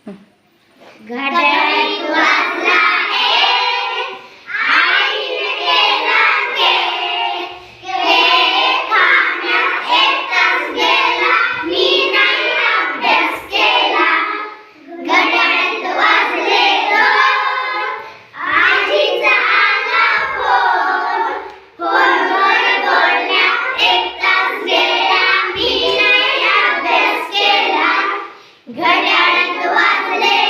घड्याळीत वाजला आईने केला खाण्यात एक तास गेला मी नाही अभ्यास केला घड्याळीत वाजले आजीचा आला फोनवर बोलण्यात एक तास गेला मी नाही अभ्यास केला घड्याळीत वाजले